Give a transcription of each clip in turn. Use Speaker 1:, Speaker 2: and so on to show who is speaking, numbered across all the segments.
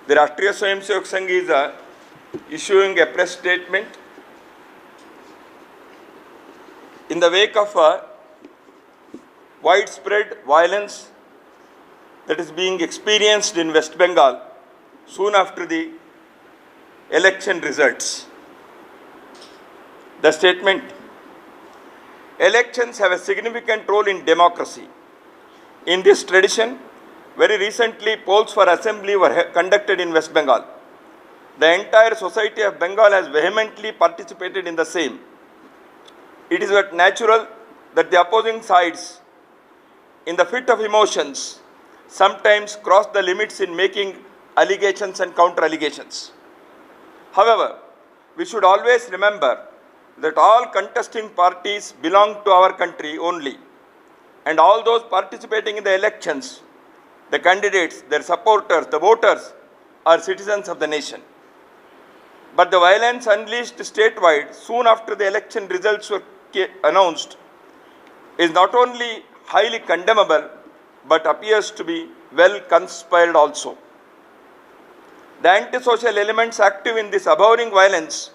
Speaker 1: The Rashtriya Swayamsevak Sangh is issuing a press statement in the wake of widespread violence that is being experienced in West Bengal soon after the election results. The statement: elections have a significant role in democracy. In this tradition, very recently polls for assembly were conducted in West Bengal. The entire society of Bengal has vehemently participated in the same. It is but natural that the opposing sides, in the fit of emotions, sometimes cross the limits in making allegations and counter-allegations. However, we should always remember that all contesting parties belong to our country only, and all those participating in the elections, the candidates, their supporters, the voters, are citizens of the nation. But the violence unleashed statewide soon after the election results were announced is not only highly condemnable, but appears to be well conspired also. The antisocial elements active in this abhorring violence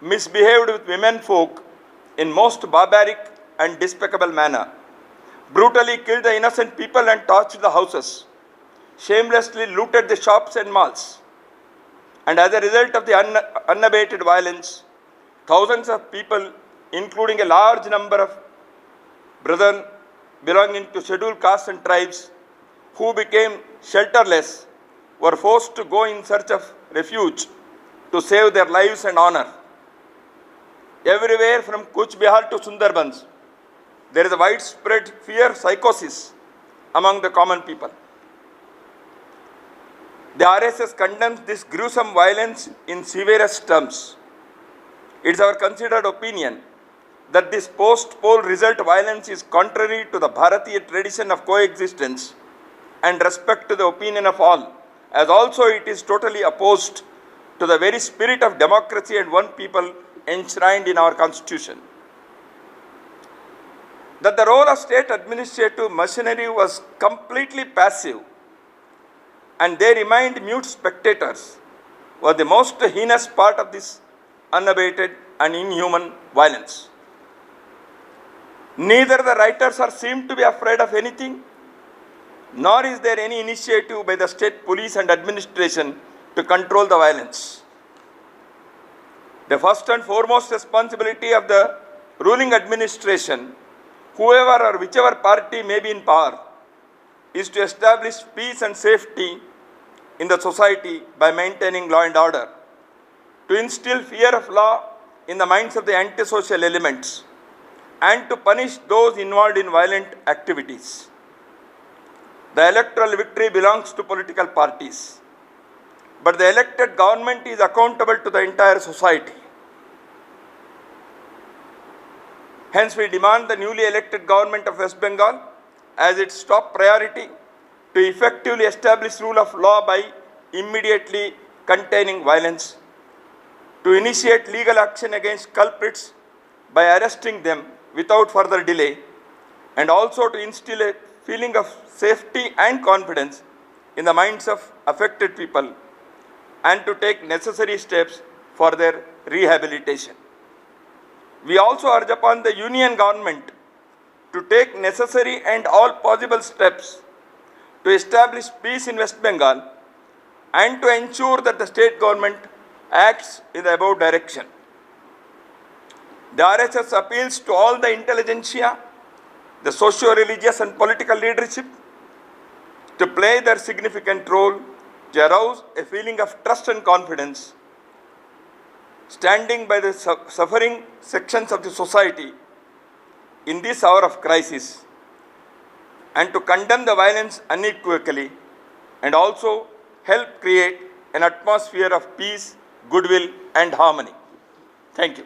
Speaker 1: misbehaved with women folk in most barbaric and despicable manner, brutally killed the innocent people and torched the houses, shamelessly looted the shops and malls. And as a result of the unabated violence, thousands of people, including a large number of brethren belonging to scheduled castes and tribes who became shelterless, were forced to go in search of refuge to save their lives and honor. Everywhere from Kuch Bihar to Sundarbans, there is a widespread fear psychosis among the common people. The RSS condemns this gruesome violence in severest terms. It is our considered opinion that this post-poll result violence is contrary to the Bharatiya tradition of coexistence and respect to the opinion of all, as also it is totally opposed to the very spirit of democracy and one people enshrined in our constitution. That the role of state administrative machinery was completely passive and they remained mute spectators was the most heinous part of this unabated and inhuman violence. Neither the writers are seem to be afraid of anything, nor is there any initiative by the state police and administration to control the violence. The first and foremost responsibility of the ruling administration, whoever or whichever party may be in power, is to establish peace and safety in the society by maintaining law and order, to instill fear of law in the minds of the antisocial elements, and to punish those involved in violent activities. The electoral victory belongs to political parties, but the elected government is accountable to the entire society. Hence, we demand the newly elected government of West Bengal as its top priority to effectively establish rule of law by immediately containing violence, to initiate legal action against culprits by arresting them without further delay, and also to instill a feeling of safety and confidence in the minds of affected people, and to take necessary steps for their rehabilitation. We also urge upon the Union government to take necessary and all possible steps to establish peace in West Bengal and to ensure that the state government acts in the above direction. The RSS appeals to all the intelligentsia, the socio-religious and political leadership to play their significant role to arouse a feeling of trust and confidence, standing by the suffering sections of the society in this hour of crisis, and to condemn the violence unequivocally and also help create an atmosphere of peace, goodwill and harmony. Thank you.